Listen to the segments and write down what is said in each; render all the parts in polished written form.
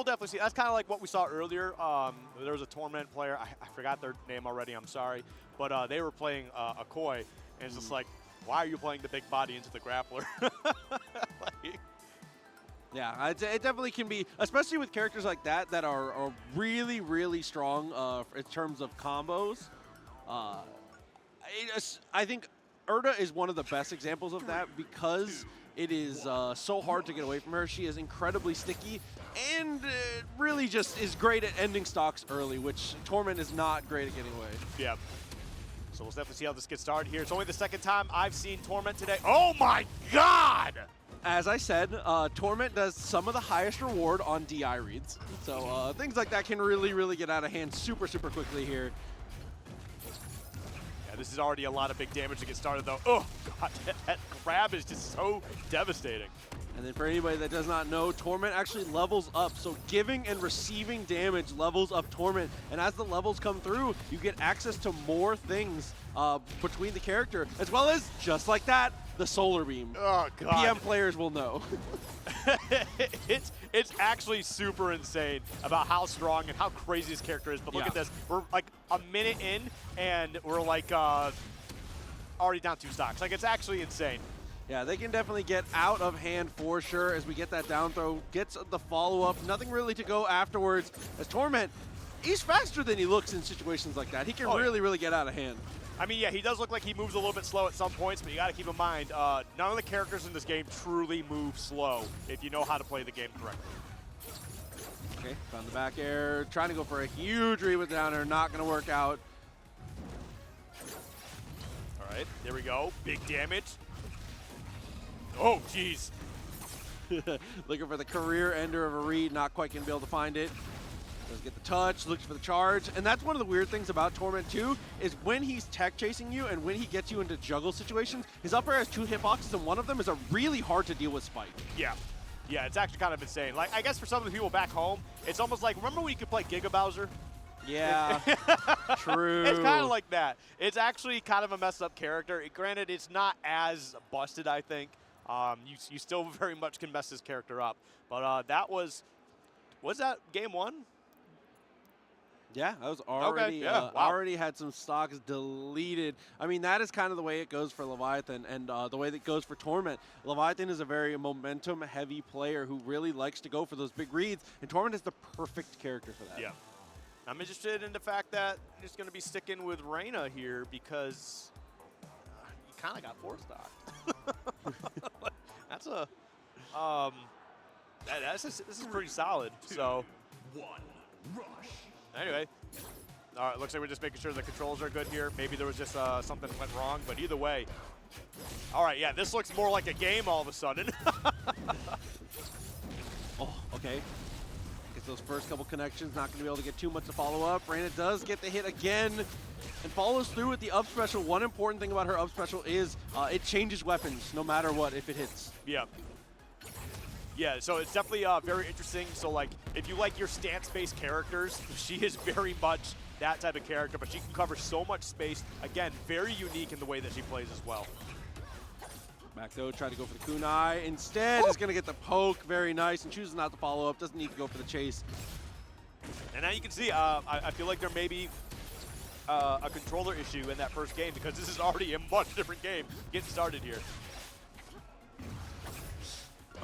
definitely see. That's kind of like what we saw earlier. There was a Torment player. I forgot their name already. I'm sorry. But they were playing a Koi, and it's just like, why are you playing the big body into the grappler? Like, yeah, it definitely can be, especially with characters like that that are really, really strong in terms of combos. I think Erda is one of the best examples of that because it is so hard to get away from her. She is incredibly sticky and really just is great at ending stocks early, which Torment is not great at getting away. yeah. So we'll definitely see how this gets started here. It's only the second time I've seen Torment today. Oh my God! As I said, Torment does some of the highest reward on DI reads. So things like that can really, really get out of hand super, super quickly here. Yeah, this is already a lot of big damage to get started, though. Oh, God, that grab is just so devastating. And then for anybody that does not know, Torment actually levels up. So giving and receiving damage levels up Torment. And as the levels come through, you get access to more things between the character, as well as, just like that, the Solar Beam. Oh, God. PM players will know. It's actually super insane about how strong and how crazy this character is. But look at this. We're like a minute in, and we're like already down 2 stocks. Like, it's actually insane. Yeah, they can definitely get out of hand for sure as we get that down throw. Gets the follow-up. Nothing really to go afterwards. As Torment, he's faster than he looks in situations like that. He can really, really get out of hand. I mean, yeah, he does look like he moves a little bit slow at some points, but you got to keep in mind, none of the characters in this game truly move slow if you know how to play the game correctly. Okay, found the back air. Trying to go for a huge read with down air. Not going to work out. All right, there we go. Big damage. Oh, jeez. Looking for the career ender of a read. Not quite going to be able to find it. Does get the touch, looks for the charge. And that's one of the weird things about Torment 2 is when he's tech chasing you and when he gets you into juggle situations, his up air has 2 hitboxes and one of them is a really hard to deal with spike. Yeah. Yeah, it's actually kind of insane. Like, I guess for some of the people back home, it's almost like, remember when you could play Giga Bowser? Yeah, true. It's kind of like that. It's actually kind of a messed up character. Granted, it's not as busted, I think. You still very much can mess this character up. But that was that game 1? Yeah, that was already Wow. already had some stocks deleted. I mean, that is kind of the way it goes for Leviathan and the way that it goes for Torment. Leviathan is a very momentum-heavy player who really likes to go for those big reads, and Torment is the perfect character for that. Yeah. I'm interested in the fact that he's going to be sticking with Reina here because he kind of got 4 stock. That's a this is pretty solid. 2, So 1, rush. anyway, all right. Looks like we're just making sure the controls are good here. Maybe there was just something went wrong, but either way, all right. Yeah, this looks more like a game all of a sudden. Oh, okay. Gets those first couple connections, not going to be able to get too much to follow up. Reina does get the hit again and follows through with the up special. One important thing about her up special is it changes weapons no matter what if it hits. Yeah. Yeah, so it's definitely very interesting. So, like, if you like your stance-based characters, she is very much that type of character, but she can cover so much space. Again, very unique in the way that she plays as well. Back though, tried to go for the kunai. Instead, is going to get the poke. Very nice, and chooses not to follow up. Doesn't need to go for the chase. And now you can see, I feel like there may be a controller issue in that first game because this is already a much different game getting started here.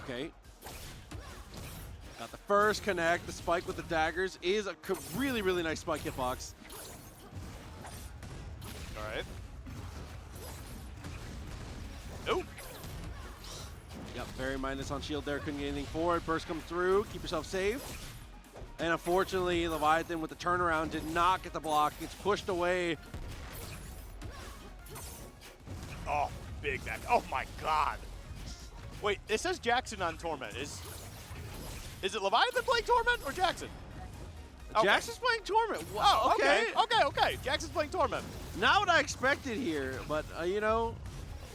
Okay. Got the first connect. The spike with the daggers is a really, really nice spike hitbox. All right. Oh. Yep, very minus on shield there. Couldn't get anything forward. Burst comes through. Keep yourself safe. And unfortunately, Leviathan with the turnaround did not get the block. Gets pushed away. Oh, big back. Oh, my God. Wait, it says Jackson on Torment. Is it Leviathan playing Torment or Jackson? Okay. Jackson's playing Torment. Oh, okay. Jackson's playing Torment. Not what I expected here, but, you know,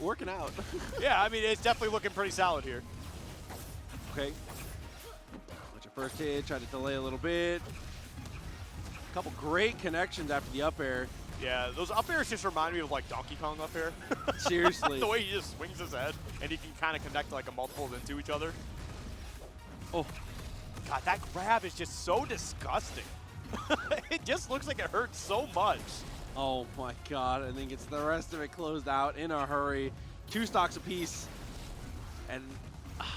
working out. Yeah, I mean, it's definitely looking pretty solid here. Okay. What's your first hit? Try to delay a little bit. A couple great connections after the up air. Yeah, those up airs just remind me of, like, Donkey Kong up air. Seriously. The way he just swings his head and he can kind of connect, like, a multiples into each other. Oh. God, that grab is just so disgusting. It just looks like it hurts so much. Oh my god, and then gets the rest of it closed out in a hurry. 2 stocks apiece. And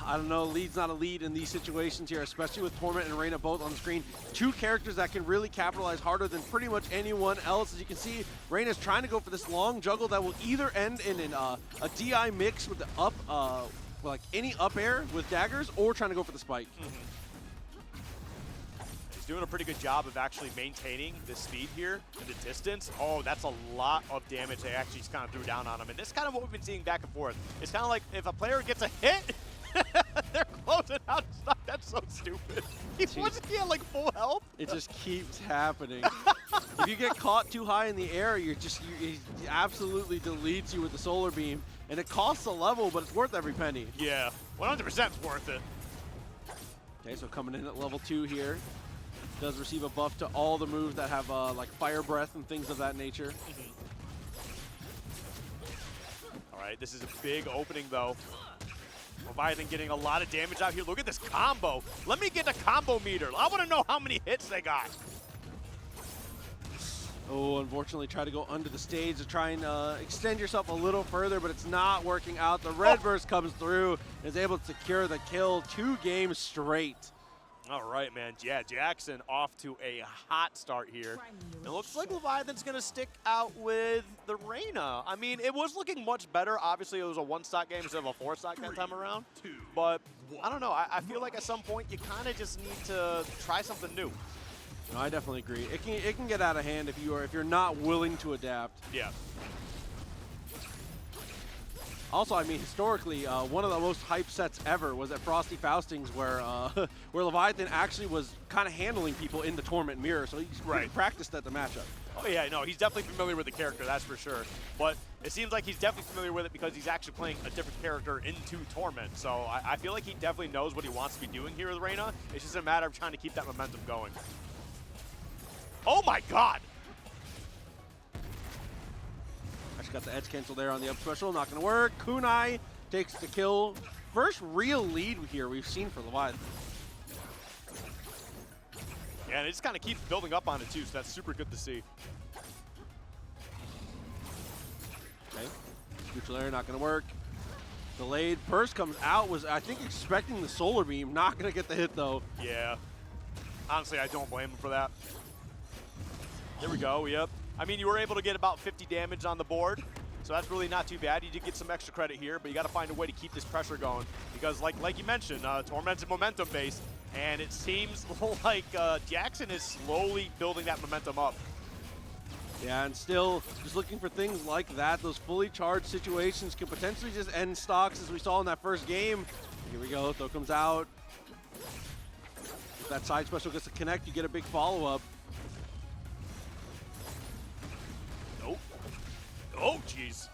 I don't know, lead's not a lead in these situations here, especially with Torment and Reina both on the screen. 2 characters that can really capitalize harder than pretty much anyone else. As you can see, Reina's trying to go for this long juggle that will either end in a DI mix with the up, like any up air with daggers, or trying to go for the spike. He's doing a pretty good job of actually maintaining the speed here and the distance. Oh, that's a lot of damage they actually just kind of threw down on him. And this is kind of what we've been seeing back and forth. It's kind of like if a player gets a hit, they're closing out stuff. That's so stupid. He had like full health. It just keeps happening. If you get caught too high in the air, he absolutely deletes you with the solar beam. And it costs a level, but it's worth every penny. Yeah, 100% worth it. Okay, so coming in at level 2 here. Does receive a buff to all the moves that have like fire breath and things of that nature. All right, this is a big opening though. Leviathan getting a lot of damage out here. Look at this combo. Let me get a combo meter. I want to know how many hits they got. Oh, unfortunately, try to go under the stage to try and extend yourself a little further, but it's not working out. The red burst comes through, is able to secure the kill 2 games straight. All right, man. Yeah, Jackson off to a hot start here. It looks like Leviathan's going to stick out with the Reina. I mean, it was looking much better. Obviously, it was a 1-stock game instead of a 4-stock that time around. But I don't know. I feel like at some point you kind of just need to try something new. No, I definitely agree. It can get out of hand if you're not willing to adapt. Yeah. Also, I mean, historically, one of the most hyped sets ever was at Frosty Faustings, where where Leviathan actually was kind of handling people in the Torment mirror, so he practiced at the matchup. Oh, yeah, no, he's definitely familiar with the character, that's for sure. But it seems like he's definitely familiar with it because he's actually playing a different character into Torment. So I feel like he definitely knows what he wants to be doing here with Reina. It's just a matter of trying to keep that momentum going. Oh, my God! Actually got the edge cancel there on the up special, not going to work. Kunai takes the kill. First real lead here we've seen for Leviathan. Yeah, and it just kind of keeps building up on it too, so that's super good to see. Okay, neutral air not going to work. Delayed burst comes out, was I think expecting the solar beam, not going to get the hit though. Yeah, honestly, I don't blame him for that. There we go, yep. I mean, you were able to get about 50 damage on the board, so that's really not too bad. You did get some extra credit here, but you got to find a way to keep this pressure going because, like you mentioned, Torment's momentum based, and it seems like Jackson is slowly building that momentum up. Yeah, and still just looking for things like that. Those fully charged situations can potentially just end stocks, as we saw in that first game. Here we go, throw comes out. If that side special gets to connect, you get a big follow-up. Nope. Oh, jeez.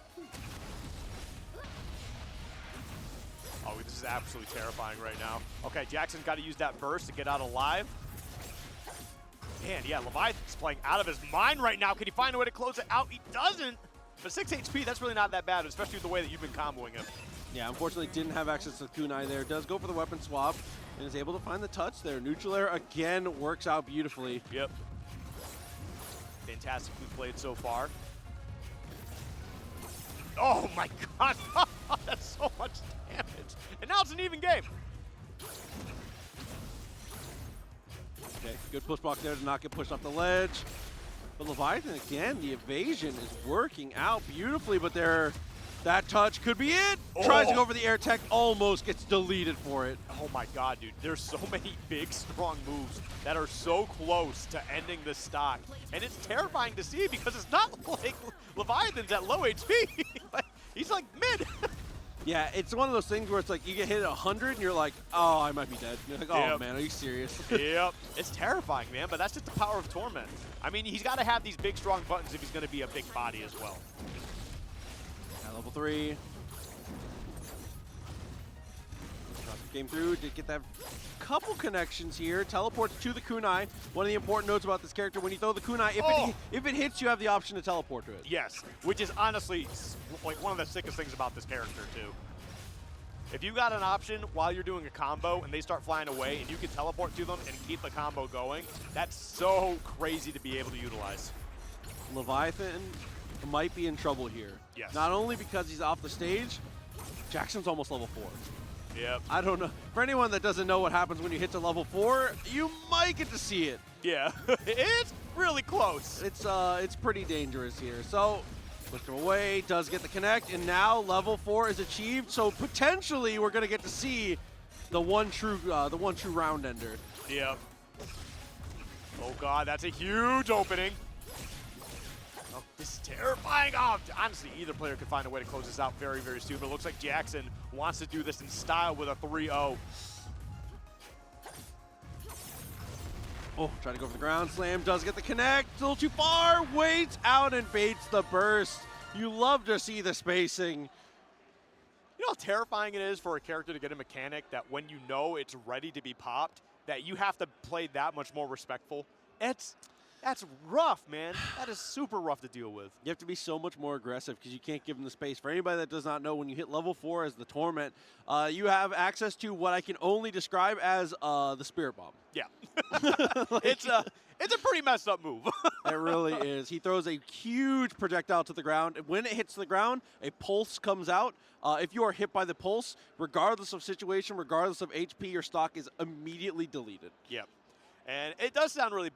Oh, this is absolutely terrifying right now. Okay, Jackson's got to use that burst to get out alive. Man, yeah, Leviathan's playing out of his mind right now. Can he find a way to close it out? He doesn't. But 6 HP, that's really not that bad, especially with the way that you've been comboing him. Yeah, unfortunately didn't have access to Kunai there. Does go for the weapon swap and is able to find the touch there. Neutral air again works out beautifully. Yep. Fantastically played so far. Oh my God, that's so much damage. And now it's an even game. Okay, good push block there to not get pushed off the ledge. But Leviathan, again, the evasion is working out beautifully, but that touch could be it. Oh. Tries to go for the air tech, almost gets deleted for it. Oh my God, dude. There's so many big, strong moves that are so close to ending the stock. And it's terrifying to see because it's not like Leviathan's at low HP. He's like mid. Yeah, it's one of those things where it's like you get hit at 100 and you're like, oh, I might be dead. And you're like, oh, Yep. man, are you serious? Yep. It's terrifying, man, but that's just the power of Torment. I mean, he's got to have these big, strong buttons if he's going to be a big body as well. At level 3. Came through, did get that couple connections here. Teleports to the kunai. One of the important notes about this character, when you throw the kunai, if it hits, you have the option to teleport to it. Yes, which is honestly like one of the sickest things about this character, too. If you got an option while you're doing a combo and they start flying away and you can teleport to them and keep the combo going, that's so crazy to be able to utilize. Leviathan might be in trouble here. Yes. Not only because he's off the stage, Jackson's almost level 4. Yep. I don't know. For anyone that doesn't know what happens when you hit to level 4, you might get to see it. Yeah, it's really close. It's pretty dangerous here. So, push him away, does get the connect, and now level 4 is achieved. So potentially we're gonna get to see the one true round ender. Yep. Oh god, that's a huge opening. Oh, this is terrifying. Oh, honestly, either player could find a way to close this out very, very soon. But it looks like Jackson wants to do this in style with a 3-0. Oh, trying to go for the ground slam, does get the connect, a little too far, waits out and baits the burst. You love to see the spacing. You know how terrifying it is for a character to get a mechanic that when you know it's ready to be popped, that you have to play that much more respectful? That's rough, man. That is super rough to deal with. You have to be so much more aggressive because you can't give them the space. For anybody that does not know, when you hit level 4 as the Torment, you have access to what I can only describe as the Spirit Bomb. Yeah. It's a pretty messed up move. It really is. He throws a huge projectile to the ground. When it hits the ground, a pulse comes out. If you are hit by the pulse, regardless of situation, regardless of HP, your stock is immediately deleted. Yep. And it does sound really